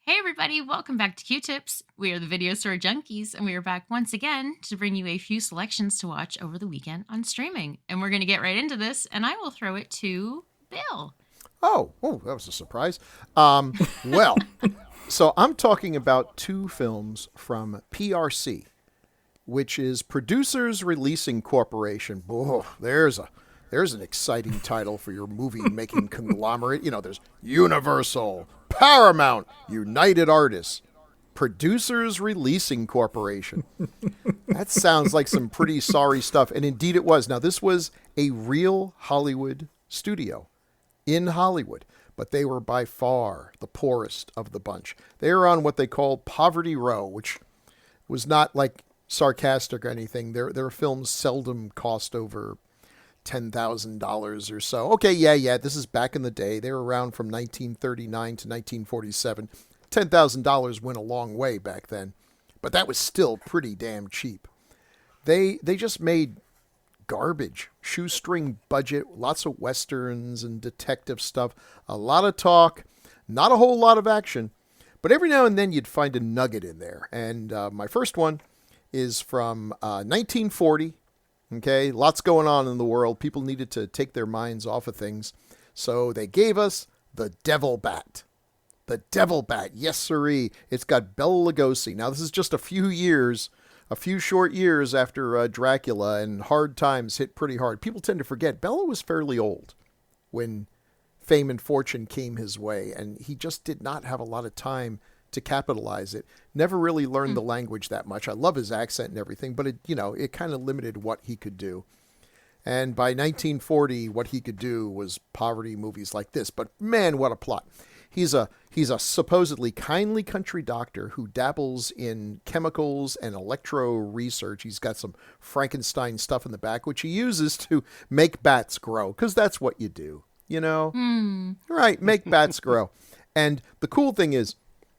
Hey everybody, welcome back to Q-Tips. We are the Video Store Junkies, and we are back once again to bring you a few selections to watch over the weekend on streaming. And we're going to get right into this, and I will throw it to Bill. Oh, that was a surprise. Well, so I'm talking about two films from PRC, which is Producers Releasing Corporation. Oh, there's an exciting title for your movie making conglomerate. There's Universal, Paramount, United Artists, Producers Releasing Corporation. That sounds like some pretty sorry stuff, and indeed it was. Now, this was a real Hollywood studio in Hollywood, but they were by far the poorest of the bunch. They were on what they called Poverty Row, which was not like sarcastic or anything. Their films seldom cost over $10,000 or so. Okay, yeah, this is back in the day. They were around from 1939 to 1947. $10,000 went a long way back then, but that was still pretty damn cheap. They just made garbage, shoestring budget, lots of westerns and detective stuff, a lot of talk, not a whole lot of action, but every now and then you'd find a nugget in there. And my first one is from 1940. Okay, lots going on in the world. People needed to take their minds off of things, so they gave us The Devil Bat. The Devil Bat, yes sirree. It's got Bela Lugosi. Now this is just a few short years after Dracula, and hard times hit pretty hard. People tend to forget Bela was fairly old when fame and fortune came his way, and he just did not have a lot of time to capitalize it. Never really learned the language that much. I love his accent and everything, but it kind of limited what he could do. And by 1940, what he could do was poverty movies like this. But man, what a plot. He's a supposedly kindly country doctor who dabbles in chemicals and electro research. He's got some Frankenstein stuff in the back, which he uses to make bats grow, because that's what you do, Right, make bats grow. And the cool thing is,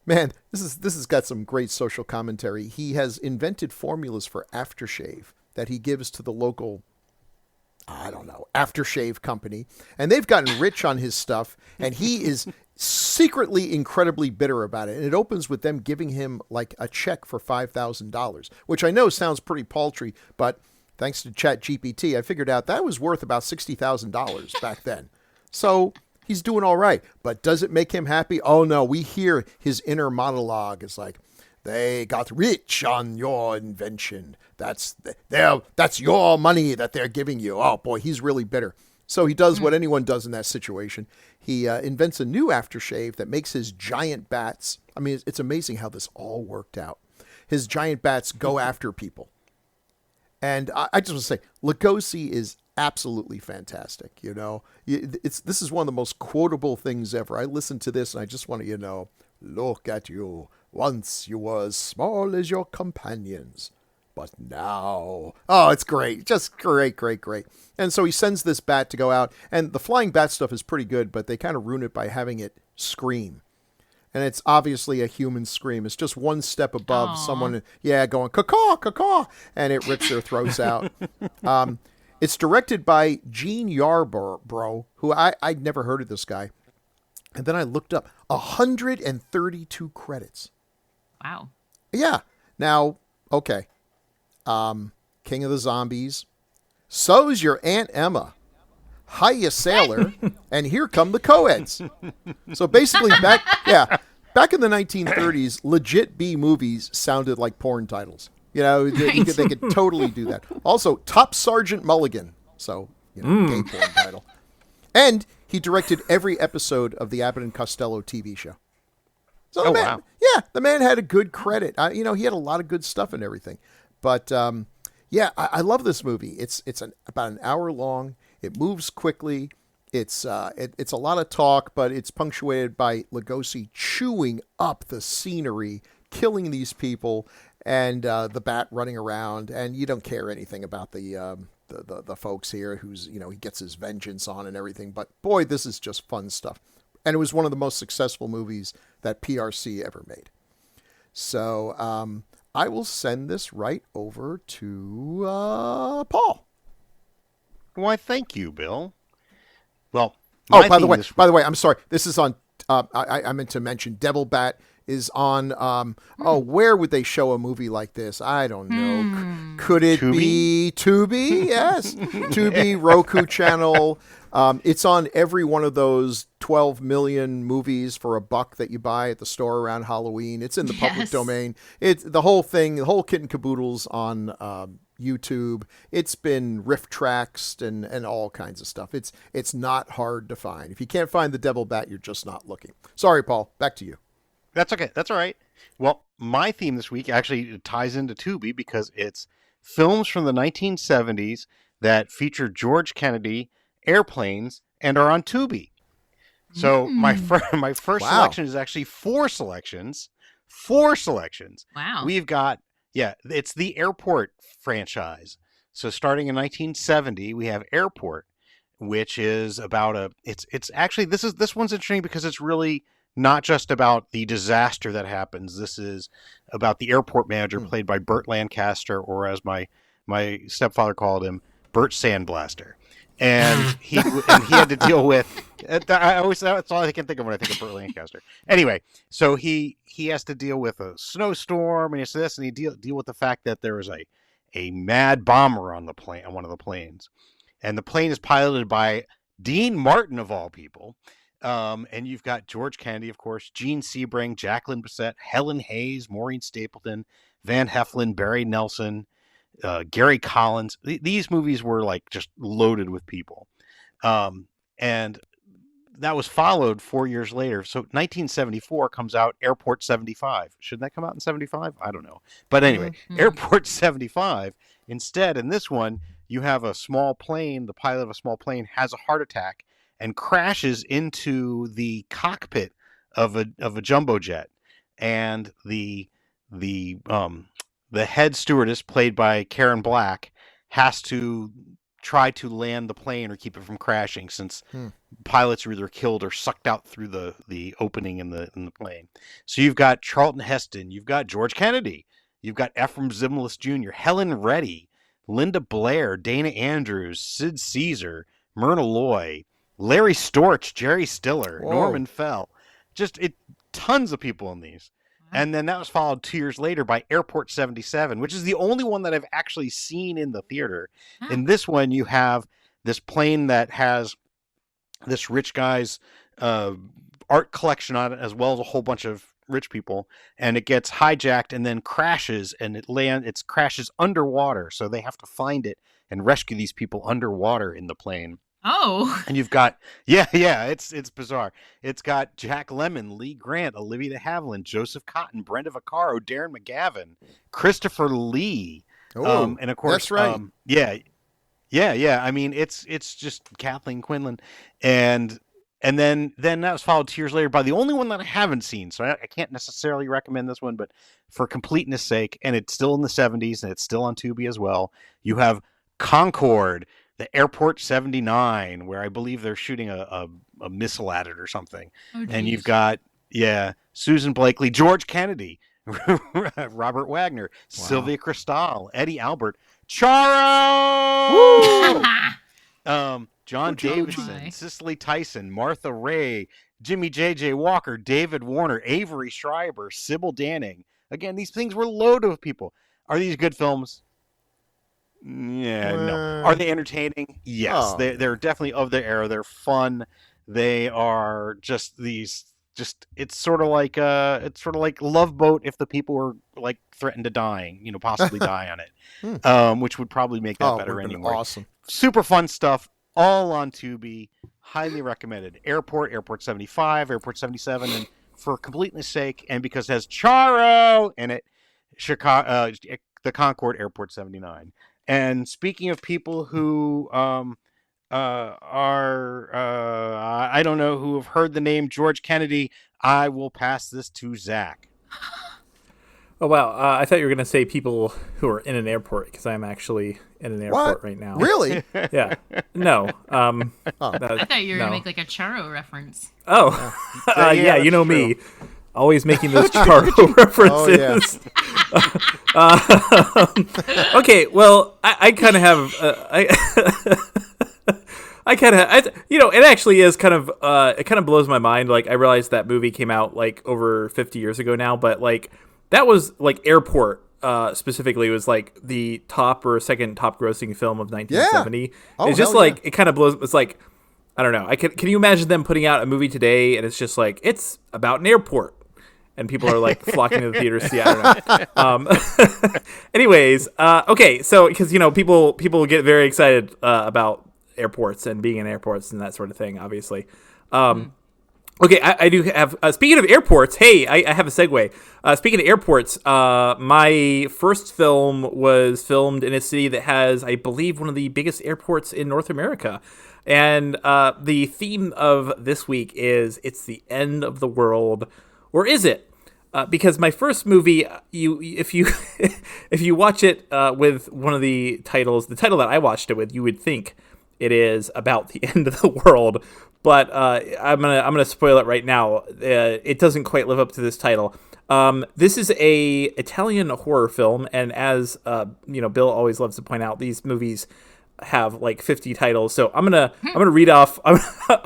man, this has got some great social commentary. He has invented formulas for aftershave that he gives to the local, I don't know, aftershave company. And they've gotten rich on his stuff, and he is secretly incredibly bitter about it. And it opens with them giving him like a check for $5,000, which I know sounds pretty paltry, but thanks to ChatGPT, I figured out that was worth about $60,000 back then. So he's doing all right. But does it make him happy? Oh no, we hear his inner monologue. It's like, they got rich on your invention. That's your money that they're giving you. Oh boy, he's really bitter. So he does what anyone does in that situation. He invents a new aftershave that makes his giant bats. I mean, it's amazing how this all worked out. His giant bats go after people. And I just want to say, Lugosi is absolutely fantastic. This is one of the most quotable things ever. I listen to this and I just want to, look at you. Once you were as small as your companions, but now... Oh, it's great. Just great. And so he sends this bat to go out, and the flying bat stuff is pretty good, but they kind of ruin it by having it scream. And it's obviously a human scream. It's just one step above someone, going, caw, caw, and it rips their throats out. It's directed by Gene Yarbrough, who I'd never heard of this guy. And then I looked up 132 credits. Wow. Yeah. Now, okay. King of the Zombies. So's your Aunt Emma. Hiya Sailor. And here come the co-eds. So basically back in the 1930s, legit B movies sounded like porn titles. They could totally do that. Also, Top Sergeant Mulligan. So, gay porn title. And he directed every episode of the Abbott and Costello TV show. So the man had a good credit. He had a lot of good stuff and everything. But I love this movie. It's about an hour long. It moves quickly. It's a lot of talk, but it's punctuated by Lugosi chewing up the scenery, killing these people, and the bat running around. And you don't care anything about the folks here who's he gets his vengeance on and everything. But boy, this is just fun stuff. And it was one of the most successful movies that PRC ever made. So I will send this right over to Paul. Why, thank you, Bill. Well, by the way, I'm sorry. This is on. I meant to mention Devil Bat is on. Where would they show a movie like this? I don't know. Could it be Tubi? Yes, Tubi, Roku channel. It's on every one of those 12 million movies for $1 that you buy at the store around Halloween. It's in the public domain. It's the whole thing, the whole kit and caboodle's on YouTube. It's been riff traxed and all kinds of stuff. It's not hard to find. If you can't find The Devil Bat, you're just not looking. Sorry, Paul. Back to you. That's okay. That's all right. Well, my theme this week actually ties into Tubi because it's films from the 1970s that feature George Kennedy, airplanes, and are on Tubi. So my first selection is actually four selections. Wow. We've got, it's the Airport franchise. So starting in 1970, we have Airport, which is about it's actually, this one's interesting because it's really not just about the disaster that happens. This is about the airport manager played by Burt Lancaster, or as my stepfather called him, Burt Sandblaster. And he had to deal with. That's all I can think of when I think of Burt Lancaster. Anyway, so he has to deal with a snowstorm, and he deal with the fact that there is a mad bomber on one of the planes, and the plane is piloted by Dean Martin of all people. And you've got George Kennedy, of course, Gene Sebring, Jacqueline Bisset, Helen Hayes, Maureen Stapleton, Van Heflin, Barry Nelson, Gary Collins. These movies were like just loaded with people. And that was followed 4 years later. So 1974 comes out Airport 75. Shouldn't that come out in 75? I don't know. But anyway, Airport 75. Instead, in this one, you have a small plane. The pilot of a small plane has a heart attack and crashes into the cockpit of a jumbo jet. And the head stewardess, played by Karen Black, has to try to land the plane or keep it from crashing, since pilots are either killed or sucked out through the opening in the plane. So you've got Charlton Heston, you've got George Kennedy, you've got Ephraim Zimbalist Jr., Helen Reddy, Linda Blair, Dana Andrews, Sid Caesar, Myrna Loy, Larry Storch, Jerry Stiller, Norman Fell. Tons of people in these. And then that was followed 2 years later by Airport 77, which is the only one that I've actually seen in the theater. In this one, you have this plane that has this rich guy's art collection on it, as well as a whole bunch of rich people, and it gets hijacked and then crashes, and it crashes underwater. So they have to find it and rescue these people underwater in the plane. Oh. And you've got, it's bizarre. It's got Jack Lemmon, Lee Grant, Olivia de Havilland, Joseph Cotton, Brenda Vaccaro, Darren McGavin, Christopher Lee. And of course, that's right. Yeah. I mean, it's just Kathleen Quinlan. And then that was followed 2 years later by the only one that I haven't seen. So I can't necessarily recommend this one, but for completeness sake, and it's still in the 70s and it's still on Tubi as well, you have Concorde, the Airport 79, where I believe they're shooting a missile at it or something. Oh, and you've got, Susan Blakely, George Kennedy, Robert Wagner, Sylvia Cristal, Eddie Albert, Charo! John Davidson, Cicely Tyson, Martha Ray, Jimmy J.J. Walker, David Warner, Avery Schreiber, Sybil Danning. Again, these things were loaded with people. Are these good films? Yeah, no. Are they entertaining? Yes. They're definitely of their era. They're fun. They are just these. It's sort of like Love Boat if the people were like threatened to dying, possibly die on it, which would probably make that better anyway. Awesome. Super fun stuff. All on Tubi. Highly recommended. Airport 75, Airport 77, and for completeness sake, and because it has Charo in it, Chicago, the Concorde, Airport 79. And speaking of people who are I don't know, who have heard the name George Kennedy, I will pass this to Zach. Oh, wow. I thought you were going to say people who are in an airport, because I'm actually in an airport right now. Really? Yeah. No. I thought you were going to make like a Charo reference. Oh. Yeah, you know true. me. Always making those Charo references. Okay, well, I kind of have... it actually is kind of, it kind of blows my mind. Like, I realized that movie came out like over 50 years ago now, but like that was like Airport. Specifically was like the top or second top grossing film of 1970. Yeah. Oh, it's just hell like yeah. it kind of blows. It's like, I don't know. Can you imagine them putting out a movie today and it's just like it's about an airport and people are like flocking to the theater to see it? I don't know. Anyways, okay, so because people get very excited about airports and being in airports and that sort of thing, obviously. Okay, I do have. Speaking of airports, hey, I have a segue. Speaking of airports, my first film was filmed in a city that has, I believe, one of the biggest airports in North America. And the theme of this week is it's the end of the world, or is it? Because my first movie, if you if you watch it with one of the titles, the title that I watched it with, you would think it is about the end of the world. But I'm gonna spoil it right now. It doesn't quite live up to this title. This is a Italian horror film, and as Bill always loves to point out, these movies have like 50 titles. So I'm gonna read off I'm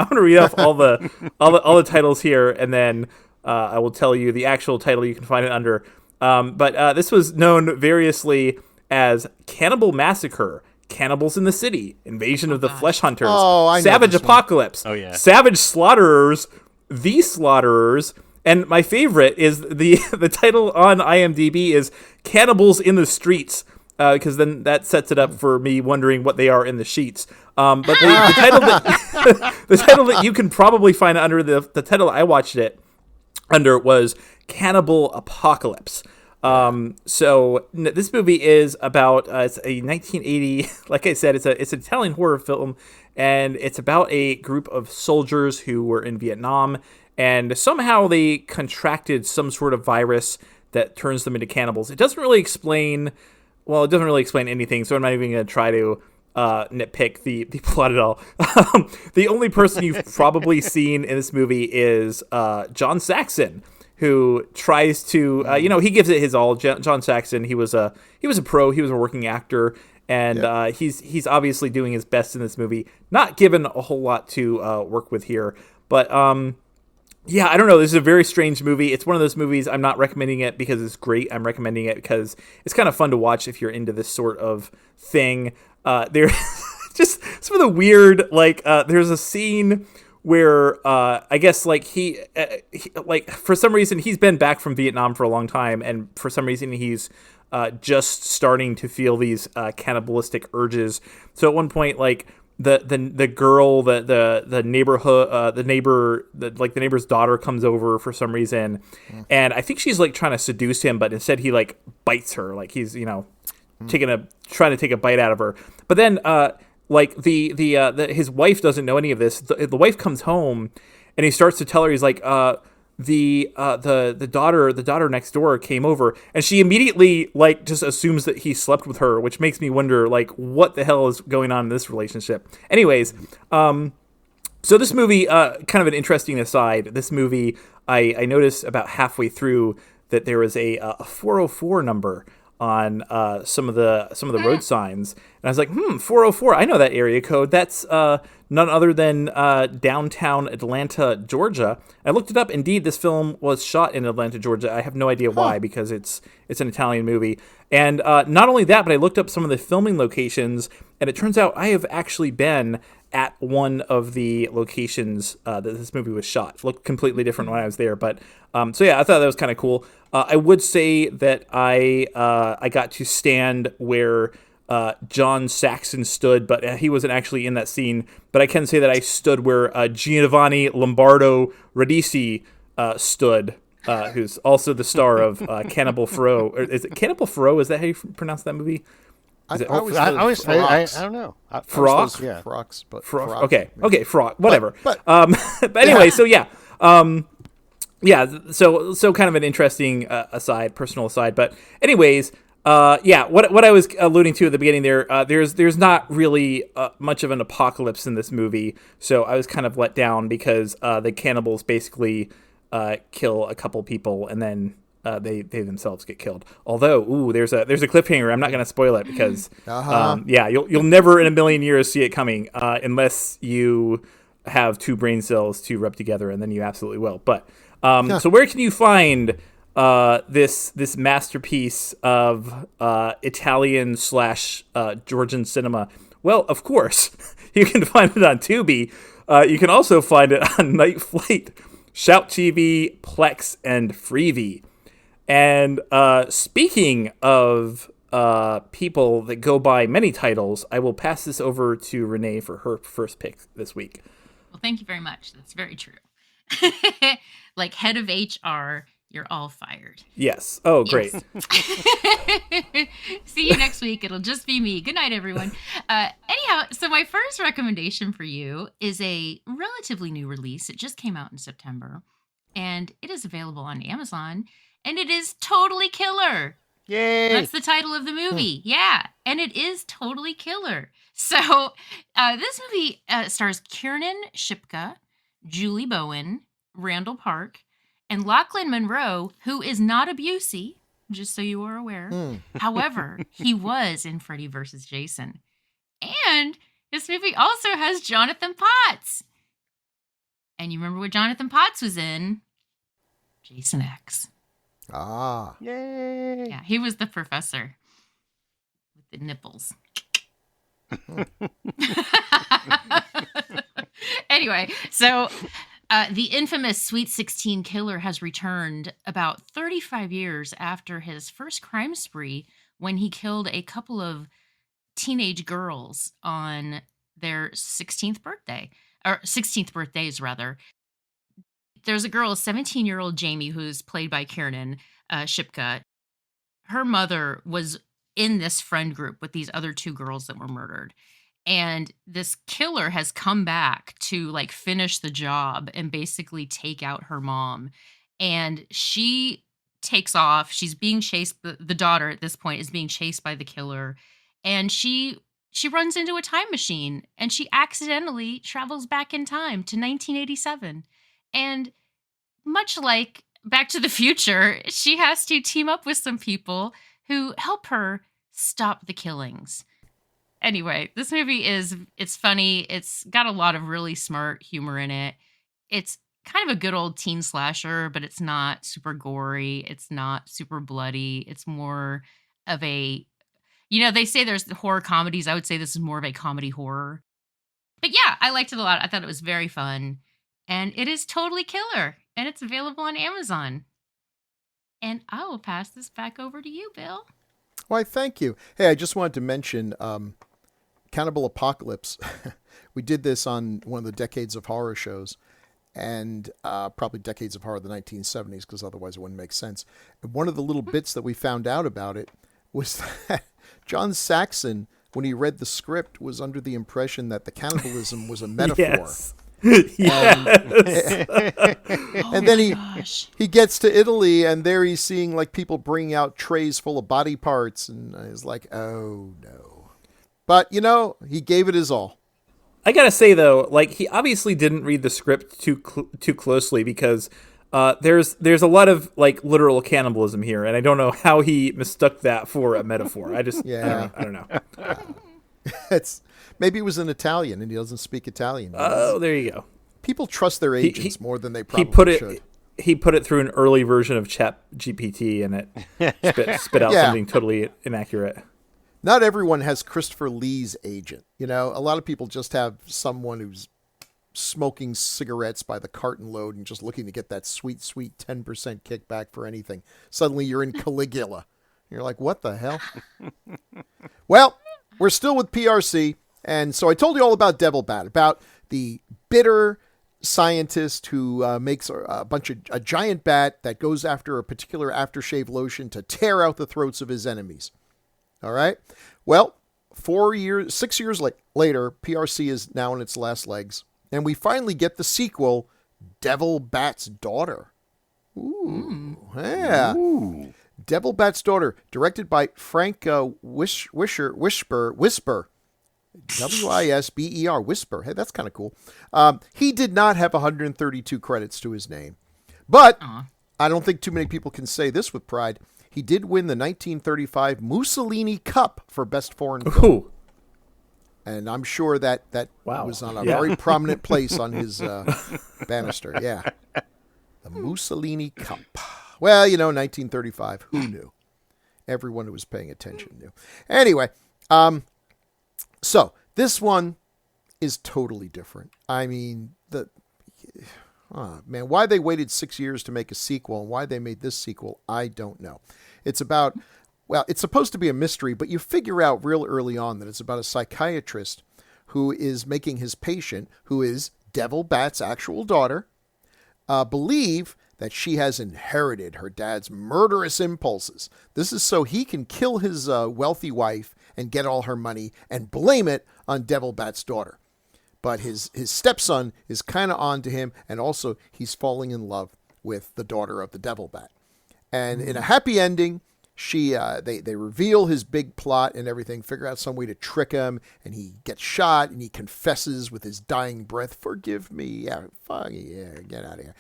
gonna read off all the titles here, and then I will tell you the actual title you can find it under. But this was known variously as Cannibal Massacre, Cannibals in the City, Invasion of the Flesh Hunters, I know Savage this one. Apocalypse, yeah. Savage Slaughterers, The Slaughterers, and my favorite is the title on IMDb is Cannibals in the Streets, because then that sets it up for me wondering what they are in the sheets. But the title that the title that you can probably find under the title I watched it under was Cannibal Apocalypse. So this movie is about it's a 1980, like I said, it's an Italian horror film, and it's about a group of soldiers who were in Vietnam, and somehow they contracted some sort of virus that turns them into cannibals. It doesn't really explain anything, so I'm not even going to try to nitpick the plot at all. The only person you've probably seen in this movie is John Saxon, who tries to, he gives it his all. John Saxon, he was a pro, he was a working actor, and he's obviously doing his best in this movie. Not given a whole lot to work with here, but I don't know. This is a very strange movie. It's one of those movies. I'm not recommending it because it's great. I'm recommending it because it's kind of fun to watch if you're into this sort of thing. There's just some of the weird, there's a scene where I guess he for some reason he's been back from Vietnam for a long time, and for some reason he's just starting to feel these cannibalistic urges. So at one point, the girl, the neighborhood, the neighbor's daughter comes over for some reason, and I think she's trying to seduce him, but instead he bites her, he's trying to take a bite out of her. But then his wife doesn't know any of this. The wife comes home, and he starts to tell her, he's like, the daughter next door came over, and she immediately just assumes that he slept with her, which makes me wonder what the hell is going on in this relationship. Anyways, so this movie, kind of an interesting aside. This movie, I noticed about halfway through that there was a 404 number on some of the road signs, and I was like, 404, I know that area code. That's none other than downtown Atlanta, Georgia. I looked it up. Indeed, this film was shot in Atlanta, Georgia. I have no idea why, because it's an Italian movie. And not only that, but I looked up some of the filming locations, and it turns out I have actually been at one of the locations that this movie was shot. It looked completely different when I was there, but I thought that was kind of cool. I would say that I got to stand where John Saxon stood, but he wasn't actually in that scene. But I can say that I stood where Giovanni Lombardo Radici stood, who's also the star of Cannibal Ferox. Or is it Cannibal Ferox? Is that how you pronounce that movie? I don't know. Ferox? Yeah. Ferox, but Ferox. Okay, Ferox. Whatever. But but anyway, so yeah. So kind of an interesting personal aside. But anyways, what I was alluding to at the beginning there, there's not really much of an apocalypse in this movie, so I was kind of let down because the cannibals basically kill a couple people and then they themselves get killed. Although, there's a cliffhanger. I'm not going to spoil it because, you'll never in a million years see it coming unless you have two brain cells to rub together, and then you absolutely will. But so where can you find this masterpiece of Italian / Georgian cinema? Well, of course, you can find it on Tubi. You can also find it on Night Flight, Shout TV, Plex, and Freevee. And speaking of people that go by many titles, I will pass this over to Renee for her first pick this week. Well, thank you very much. That's very true. Like head of HR, you're all fired. Yes. Oh, great. Yes. See you next week. It'll just be me. Good night, everyone. Anyhow, so my first recommendation for you is a relatively new release. It just came out in September, and it is available on Amazon, and it is totally killer. Yay! That's the title of the movie. Yeah, and it is totally killer. So this movie stars Kiernan Shipka, Julie Bowen, Randall Park, and Lachlan Monroe, who is not a Busey, just so you are aware. However, he was in Freddy vs. Jason. And this movie also has Jonathan Potts. And you remember what Jonathan Potts was in? Jason X. Ah. Yay! Yeah, he was the professor with the nipples. Anyway, so the infamous Sweet 16 killer has returned about 35 years after his first crime spree when he killed a couple of teenage girls on their 16th birthday, or 16th birthdays, rather. There's a girl, 17-year-old Jamie, who's played by Kiernan Shipka. Her mother was in this friend group with these other two girls that were murdered. And this killer has come back to like finish the job and basically take out her mom. And she takes off. She's being chased. The daughter at this point is being chased by the killer. And she runs into a time machine and she accidentally travels back in time to 1987. And much like Back to the Future, she has to team up with some people who help her stop the killings. Anyway, this movie it's funny. It's got a lot of really smart humor in it. It's kind of a good old teen slasher, but it's not super gory. It's not super bloody. It's more of a, they say there's horror comedies. I would say this is more of a comedy horror. But yeah, I liked it a lot. I thought it was very fun. And it is totally killer. And it's available on Amazon. And I will pass this back over to you, Bill. Why, thank you. Hey, I just wanted to mention Cannibal Apocalypse. We did this on one of the Decades of Horror shows, and probably Decades of Horror of the 1970s, because otherwise it wouldn't make sense. And one of the little bits that we found out about it was that John Saxon, when he read the script, was under the impression that the cannibalism was a metaphor. Yes. Yes. And then he gets to Italy, and there he's seeing like people bringing out trays full of body parts, and he's like, oh no. But he gave it his all. I gotta say though, like he obviously didn't read the script too closely because there's a lot of like literal cannibalism here, and I don't know how he mistook that for a metaphor. I don't know. Maybe it was in Italian and he doesn't speak Italian. Oh, there you go. People trust their agents more than they probably should. He put it through an early version of ChatGPT and it spit out something totally inaccurate. Not everyone has Christopher Lee's agent. A lot of people just have someone who's smoking cigarettes by the carton load and just looking to get that sweet, sweet 10% kickback for anything. Suddenly you're in Caligula. You're like, what the hell? Well, we're still with PRC. And so I told you all about Devil Bat, about the bitter scientist who makes a giant bat that goes after a particular aftershave lotion to tear out the throats of his enemies. All right. Well, 6 years later, PRC is now in its last legs. And we finally get the sequel, Devil Bat's Daughter. Ooh. Yeah. Ooh. Devil Bat's Daughter, directed by Frank Whisper. Wisber, Whisper. Hey, that's kind of cool. He did not have 132 credits to his name. But I don't think too many people can say this with pride. He did win the 1935 Mussolini Cup for Best Foreign Film. Ooh. And I'm sure that Wow. was on a Yeah. very prominent place on his banister. Yeah. The Mussolini Cup. Well, 1935. Who knew? Everyone who was paying attention knew. Anyway, so this one is totally different. I mean, man, why they waited 6 years to make a sequel and why they made this sequel, I don't know. It's about, well, it's supposed to be a mystery, but you figure out real early on that it's about a psychiatrist who is making his patient, who is Devil Bat's actual daughter, believe that she has inherited her dad's murderous impulses. This is so he can kill his wealthy wife and get all her money and blame it on Devil Bat's daughter. But his stepson is kind of on to him, and also he's falling in love with the daughter of the Devil Bat. And in a happy ending, they reveal his big plot and everything, figure out some way to trick him, and he gets shot, and he confesses with his dying breath, "Forgive me, yeah, fuck yeah, get out of here."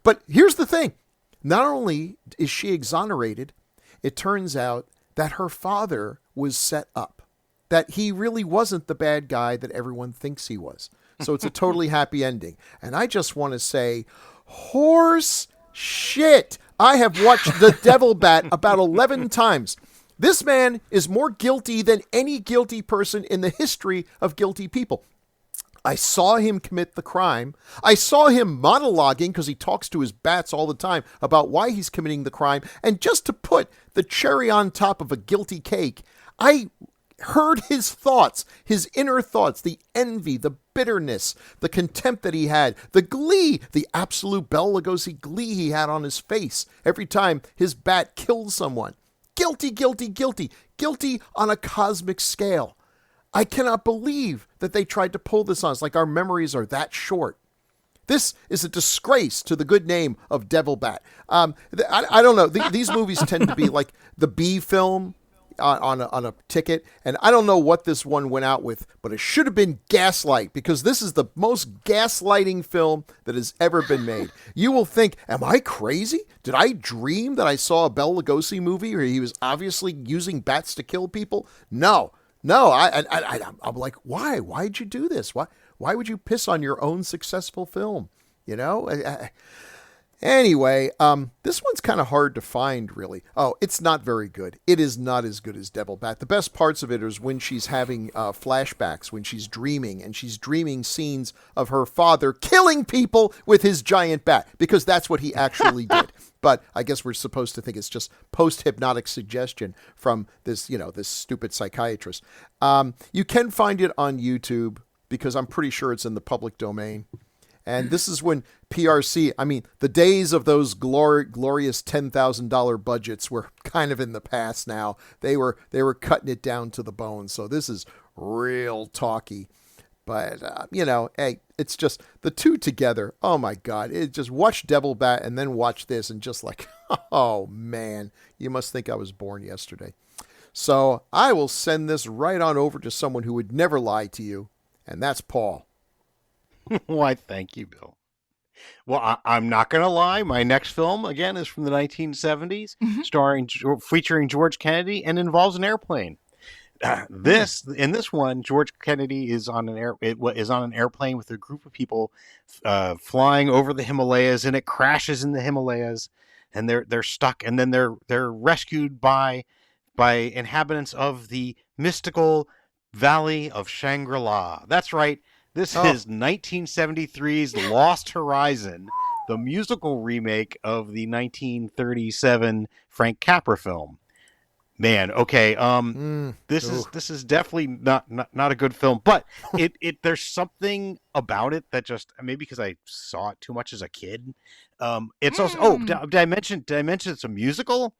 But here's the thing. Not only is she exonerated, it turns out that her father was set up, that he really wasn't the bad guy that everyone thinks he was. So it's a totally happy ending. And I just want to say, horse shit. I have watched The Devil Bat about 11 times. This man is more guilty than any guilty person in the history of guilty people. I saw him commit the crime. I saw him monologuing, because he talks to his bats all the time, about why he's committing the crime. And just to put the cherry on top of a guilty cake, I heard his thoughts, his inner thoughts, the envy, the bitterness, the contempt that he had, the glee, the absolute Bela Lugosi glee he had on his face every time his bat killed someone. Guilty, guilty, guilty, guilty on a cosmic scale. I cannot believe that they tried to pull this on us, like our memories are that short. This is a disgrace to the good name of Devil Bat. I don't know. These movies tend to be like the B film on a ticket, and I don't know what this one went out with, but it should have been Gaslight, because this is the most gaslighting film that has ever been made. You will think, am I crazy? Did I dream that I saw a Bela Lugosi movie where he was obviously using bats to kill people? No. I'm like, why? Why'd you do this? Why would you piss on your own successful film? Anyway, this one's kind of hard to find, really. Oh, it's not very good. It is not as good as Devil Bat. The best parts of it is when she's having flashbacks, when she's dreaming, and she's dreaming scenes of her father killing people with his giant bat, because that's what he actually did. But I guess we're supposed to think it's just post-hypnotic suggestion from this, this stupid psychiatrist. You can find it on YouTube, because I'm pretty sure it's in the public domain. And this is when PRC, I mean, the days of those glorious $10,000 budgets were kind of in the past now. They were cutting it down to the bone. So this is real talky. But, hey, it's just the two together. Oh, my God. Just watch Devil Bat and then watch this and just like, oh, man, you must think I was born yesterday. So I will send this right on over to someone who would never lie to you. And that's Paul. Why, thank you, Bill. Well, I'm not going to lie. My next film, again, is from the 1970s, featuring George Kennedy, and involves an airplane. In this one, George Kennedy is on an airplane with a group of people flying over the Himalayas, and it crashes in the Himalayas, and they're stuck, and then they're rescued by inhabitants of the mystical Valley of Shangri-La. That's right. This is 1973's Lost Horizon, the musical remake of the 1937 Frank Capra film. Man, okay, this is definitely not a good film, but there's something about it that just, maybe because I saw it too much as a kid. It's also did I mention it's a musical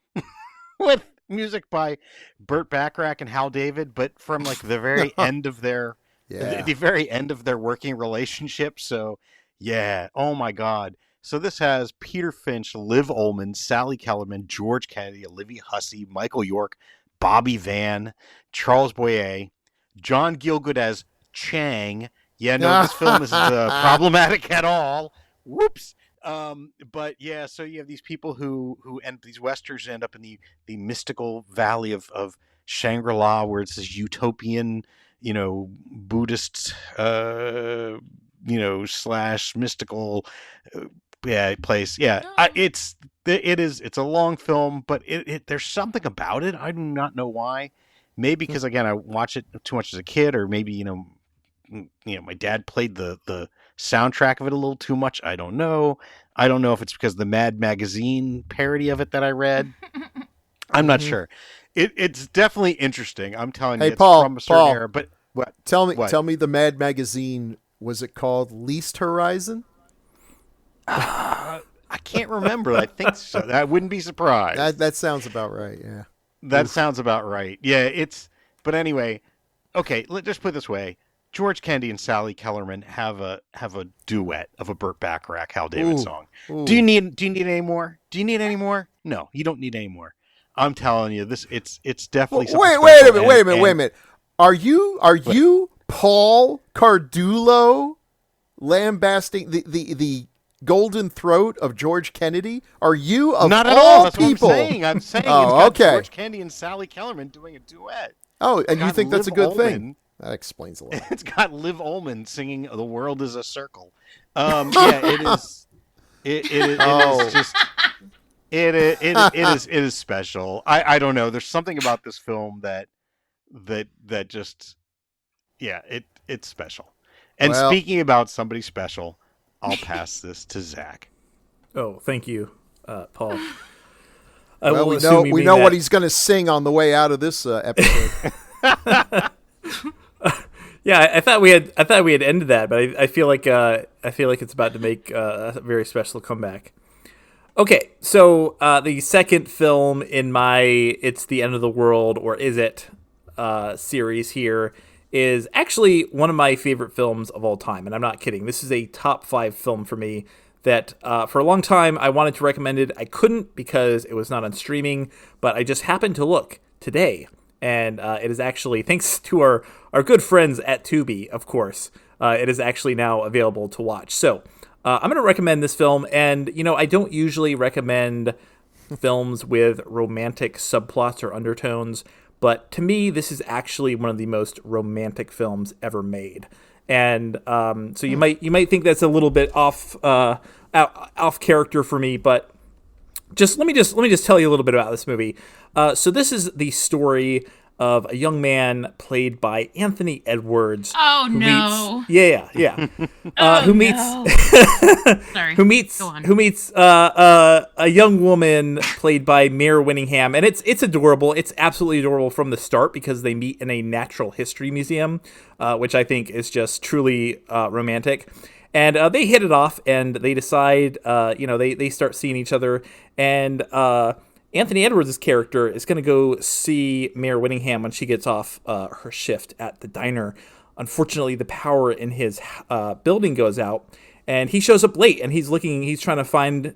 with music by Burt Bacharach and Hal David, but from like the very end of their the very end of their working relationship. So, yeah. Oh, my God. So this has Peter Finch, Liv Ullmann, Sally Kellerman, George Kennedy, Olivia Hussey, Michael York, Bobby Van, Charles Boyer, John Gielgud as Chang. Yeah, no, this film isn't problematic at all. Whoops. But yeah, so you have these people who end these westerns end up in the mystical valley of Shangri-La, where it's this utopian, Buddhist, slash mystical, place. Yeah, Oh. it's a long film, but there's something about it. I do not know why. Maybe because again, I watched it too much as a kid, or maybe my dad played the soundtrack of it a little too much. I don't know. I don't know if it's because of the Mad Magazine parody of it that I read. I'm not Mhm. sure. It's definitely interesting. I'm telling Hey, you, it's Paul, from a certain Paul. era. But what? Tell me, What? tell me, the Mad Magazine, was it called Least Horizon? I can't remember. I think so. I wouldn't be surprised. That sounds about right. Yeah. That sounds about right. Yeah, it's. But anyway, okay. Let's just put it this way: George Kennedy and Sally Kellerman have a duet of a Burt Bacharach Hal David Ooh, song. ooh. Do you need any more? Do you need any more? No, you don't need any more. I'm telling you, it's definitely something Wait, special, wait a minute. and- Are you Paul Cardullo lambasting the golden throat of George Kennedy? Are you, of Not at all all. That's people? what I'm saying. I'm saying Oh, it's got okay. George Kennedy and Sally Kellerman doing a duet. Oh, and you got think that's a Liv good Ullmann. thing? That explains a lot. It's got Liv Ullmann singing "The World Is a Circle." Yeah, it is. It Oh. is just. It is special. I don't know. There's something about this film that just, yeah, it's special. And Well- speaking about somebody special, I'll pass this to Zach. Oh, thank you, Paul. Well, will we assume know you we mean know that- what he's going to sing on the way out of this episode. Yeah, I thought we had ended that, but I feel like it's about to make a very special comeback. Okay, so the second film in my "It's the End of the World" or "Is It" series here is actually one of my favorite films of all time, and I'm not kidding. This is a top 5 film for me that for a long time I wanted to recommend it. I couldn't because it was not on streaming, but I just happened to look today, and it is actually, thanks to our good friends at Tubi, of course, it is actually now available to watch. So I'm going to recommend this film, and I don't usually recommend films with romantic subplots or undertones, but to me, this is actually one of the most romantic films ever made. And so you might think that's a little bit off character for me, but let me just tell you a little bit about this movie. So this is the story of a young man played by Anthony Edwards. Oh, who no. meets, yeah. Oh, who meets no. Sorry. who meets Go on. a young woman played by Mare Winningham, and it's adorable. It's absolutely adorable from the start because they meet in a natural history museum, which I think is just truly romantic. And they hit it off, and they decide, they start seeing each other, and Anthony Edwards' character is going to go see Mare Winningham when she gets off her shift at the diner. Unfortunately, the power in his building goes out, and he shows up late. And he's trying to find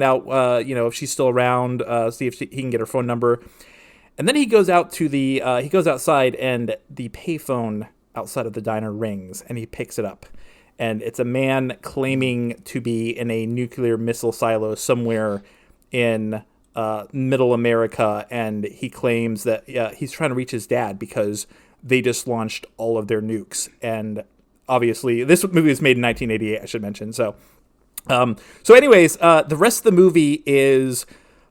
out, if she's still around, see if he can get her phone number. And then he goes outside, and the payphone outside of the diner rings, and he picks it up, and it's a man claiming to be in a nuclear missile silo somewhere in Middle America, and he claims that he's trying to reach his dad because they just launched all of their nukes. And obviously, this movie was made in 1988, I should mention. So anyways, the rest of the movie is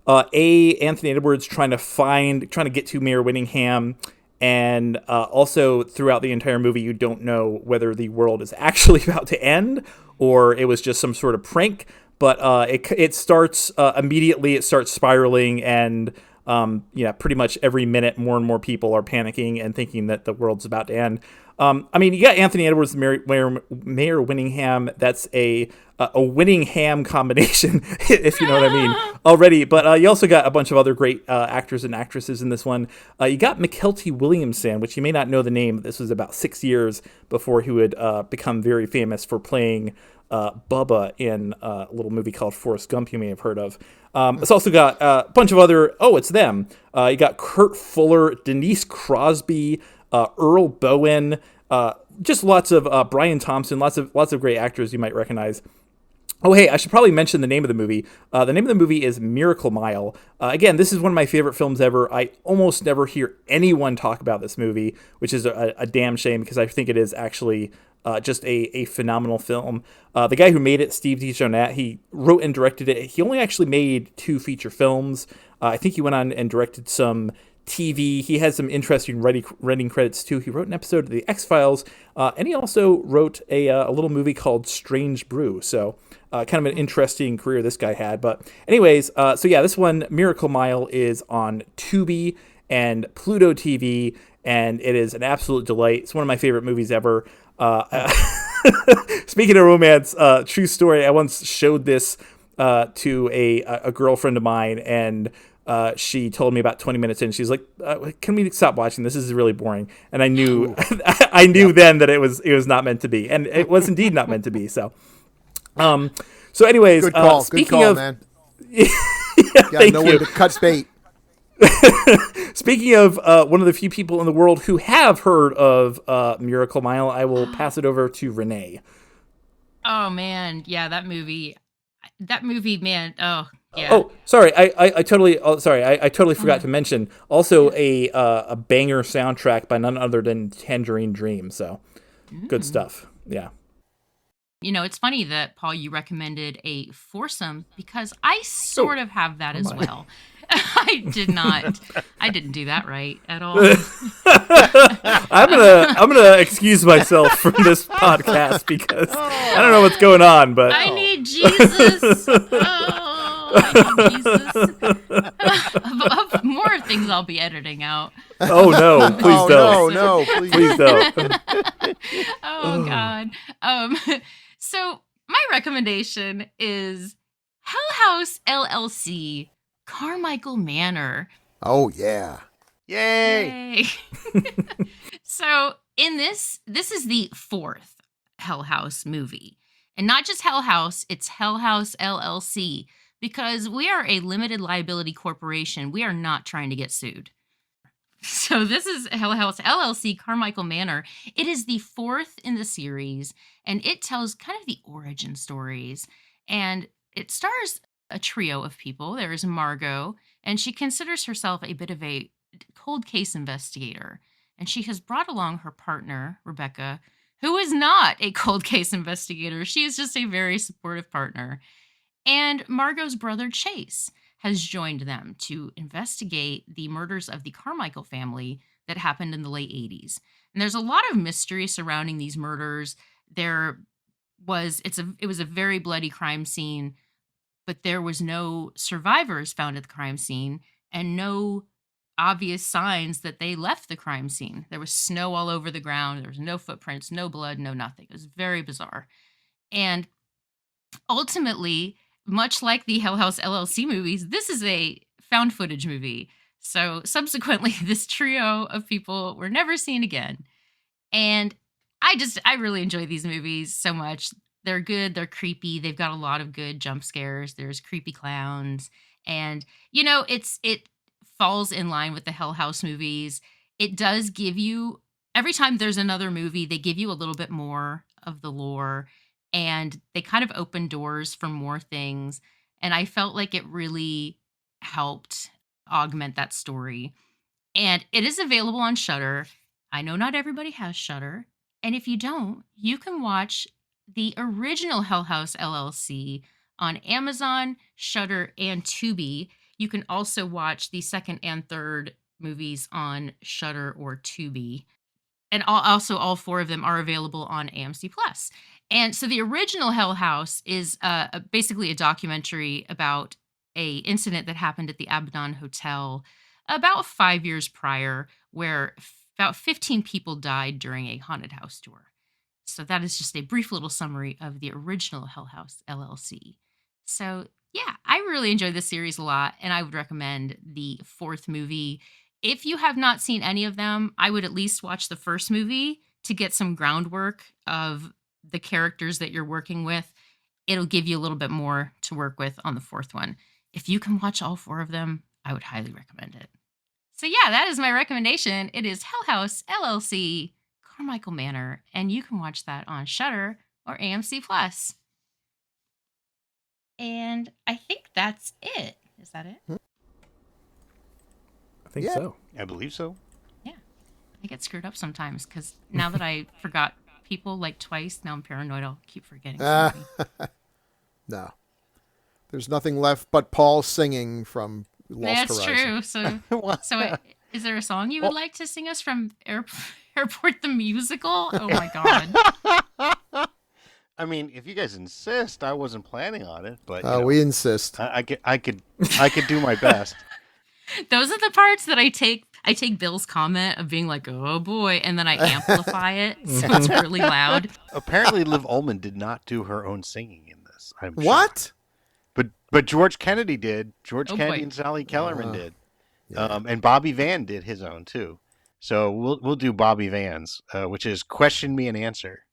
Anthony Edwards trying to get to Mare Winningham. And also, throughout the entire movie, you don't know whether the world is actually about to end or it was just some sort of prank. But it starts immediately. It starts spiraling, and pretty much every minute, more and more people are panicking and thinking that the world's about to end. You got Anthony Edwards, Mare Winningham. That's a Winningham combination, if you know what I mean, already. But you also got a bunch of other great actors and actresses in this one. You got Mykelti Williamson, which you may not know the name. This was about 6 years before he would become very famous for playing Bubba in a little movie called Forrest Gump you may have heard of. It's also got a bunch of other, it's them. You got Kurt Fuller, Denise Crosby, Earl Bowen, just lots of Brian Thompson, lots of great actors you might recognize. Oh, hey, I should probably mention the name of the movie. The name of the movie is Miracle Mile. Again, this is one of my favorite films ever. I almost never hear anyone talk about this movie, which is a damn shame because I think it is actually just a phenomenal film. The guy who made it, Steve DeJohnette, he wrote and directed it. He only actually made 2 feature films. I think he went on and directed some TV. He has some interesting writing credits too. He wrote an episode of The X-Files, and he also wrote a little movie called Strange Brew. So kind of an interesting career this guy had. But anyways, so yeah, this one, Miracle Mile, is on Tubi and Pluto TV, and it is an absolute delight. It's one of my favorite movies ever. Speaking of romance, true story, I once showed this to a girlfriend of mine, and she told me about 20 minutes in, she's like, can we stop watching this? This is really boring. And I knew I knew then that it was not meant to be, and it was indeed not meant to be. So anyways, Good call. Speaking Good call, of, man. yeah, Got know when to cut bait. Speaking of one of the few people in the world who have heard of Miracle Mile, I will pass it over to Renee. Oh man, yeah, that movie, man. Oh yeah. Oh, sorry, I totally forgot to mention also a banger soundtrack by none other than Tangerine Dream. So good stuff. Yeah. You know, it's funny that, Paul, you recommended a foursome because I sort of have that as well. I didn't do that right at all. I'm gonna excuse myself from this podcast because I don't know what's going on, but I need Jesus. Of more things I'll be editing out. Oh no, please don't. No, Please don't. Oh God. So my recommendation is Hell House LLC, Carmichael Manor. Oh yeah. Yay! Yay. So in this is the 4th Hell House movie. And not just Hell House, it's Hell House LLC, because we are a limited liability corporation. We are not trying to get sued. So this is Hell House LLC, Carmichael Manor. It is the 4th in the series, and it tells kind of the origin stories. And it stars a trio of people. There is Margot, and she considers herself a bit of a cold case investigator. And she has brought along her partner, Rebecca, who is not a cold case investigator. She is just a very supportive partner. And Margot's brother, Chase, has joined them to investigate the murders of the Carmichael family that happened in the late 80s. And there's a lot of mystery surrounding these murders. It was a very bloody crime scene, but there was no survivors found at the crime scene and no obvious signs that they left the crime scene. There was snow all over the ground. There was no footprints, no blood, no nothing. It was very bizarre. And ultimately, much like the Hell House LLC movies, this is a found footage movie. So subsequently, this trio of people were never seen again. And I really enjoy these movies so much. They're good, they're creepy, they've got a lot of good jump scares, there's creepy clowns, and it falls in line with the Hell House movies. It does give you, every time there's another movie, they give you a little bit more of the lore, and they kind of open doors for more things. And I felt like it really helped augment that story. And it is available on Shudder. I know not everybody has Shudder. And if you don't, you can watch the original Hell House LLC on Amazon, Shudder, and Tubi. You can also watch the second and third movies on Shudder or Tubi. And also all 4 of them are available on AMC Plus. And so the original Hell House is basically a documentary about a incident that happened at the Abaddon Hotel about 5 years prior, where about 15 people died during a haunted house tour. So that is just a brief little summary of the original Hell House LLC. So yeah, I really enjoyed this series a lot, and I would recommend the 4th movie. If you have not seen any of them, I would at least watch the first movie to get some groundwork of the characters that you're working with. It'll give you a little bit more to work with on the 4th one. If you can watch all 4 of them, I would highly recommend it. So yeah, that is my recommendation. It is Hell House LLC, Carmichael Manor, and you can watch that on Shudder or AMC Plus. And I think that's it. Is that it? I think Yeah. so. I believe so. Yeah. I get screwed up sometimes because now that I forgot people like twice, now I'm paranoid. I'll keep forgetting somebody. No. There's nothing left but Paul singing from Lost That's Horizon. true. So is there a song you would like to sing us from Airport the Musical? Oh my God. I mean, if you guys insist, I wasn't planning on it, but We insist. I could do my best. Those are the parts that I take Bill's comment of being like, oh boy, and then I amplify it so it's really loud. Apparently, Liv Ullmann did not do her own singing in this. I'm What? shocked. But George Kennedy did. George Oh, Kennedy boy. and Sally Kellerman did. Yeah. And Bobby Van did his own too. So we'll do Bobby Van's, which is "Question Me and Answer."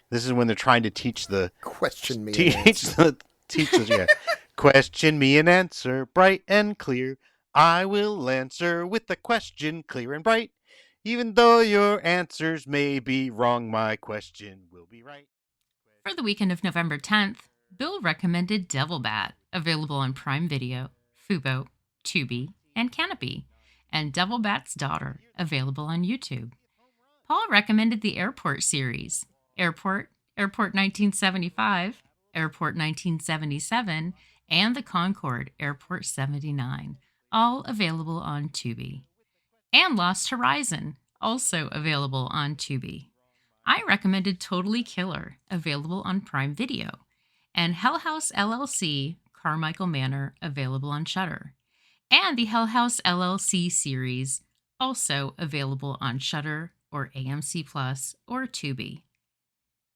This is when they're trying to teach the Question me. yeah. Question me and answer, bright and clear. I will answer with a question, clear and bright. Even though your answers may be wrong, my question will be right. For the weekend of November 10th, Bill recommended Devil Bat, available on Prime Video, Fubo, Tubi, and Canopy, and Devil Bat's Daughter, available on YouTube. Paul recommended the Airport series, Airport 1975, Airport 1977, and the Concorde, Airport 79, all available on Tubi. And Lost Horizon, also available on Tubi. I recommended Totally Killer, available on Prime Video, and Hell House LLC, Carmichael Manor, available on Shudder, and the Hell House LLC series, also available on Shudder or AMC Plus or Tubi.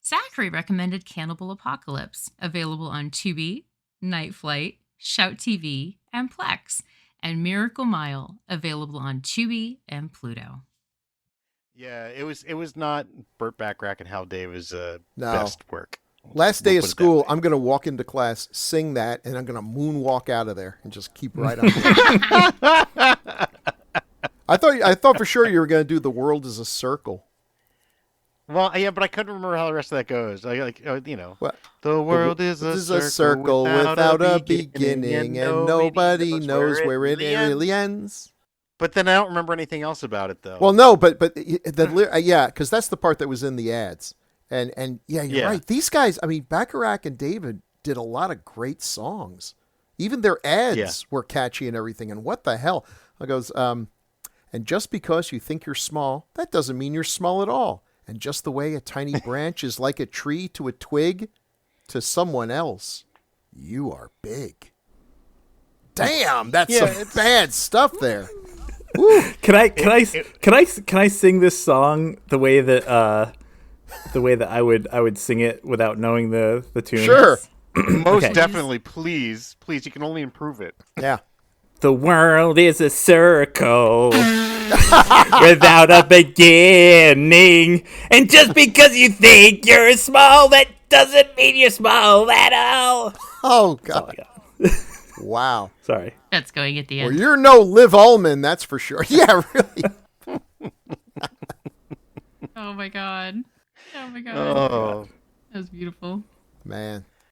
Zachary recommended Cannibal Apocalypse, available on Tubi, Night Flight, Shout TV, and Plex, and Miracle Mile, available on Tubi and Pluto. Yeah, it was not Burt Bacharach and Hal Davis' No. best work. Last day We'll of put it that school, way. I'm going to walk into class, sing that, and I'm going to moonwalk out of there and just keep right on. I thought for sure you were going to do The World is a Circle. Well, yeah, but I couldn't remember how the rest of that goes. What? The world is a circle without a beginning, and nobody knows where it ends. really ends. But then I don't remember anything else about it, though. Well, no, but yeah, because that's the part that was in the ads, and yeah, you're Yeah. right. These guys, I mean, Bacharach and David did a lot of great songs. Even their ads were catchy and everything. And what the hell? I goes, and just because you think you're small, that doesn't mean you're small at all. And just the way a tiny branch is like a tree to a twig, to someone else, you are big. Damn, that's some bad stuff there. Woo. Can I sing this song the way that I would sing it without knowing the tune? Sure. Most Okay. definitely, please. You can only improve it. Yeah. The world is a circle without a beginning. And just because you think you're small, that doesn't mean you're small at all. Oh, That's all God. I got. Wow. Sorry. That's going at the Well, end. you're no Liv Ullmann, that's for sure. Yeah, really. Oh my god. Oh my god. Oh. That was beautiful. Man.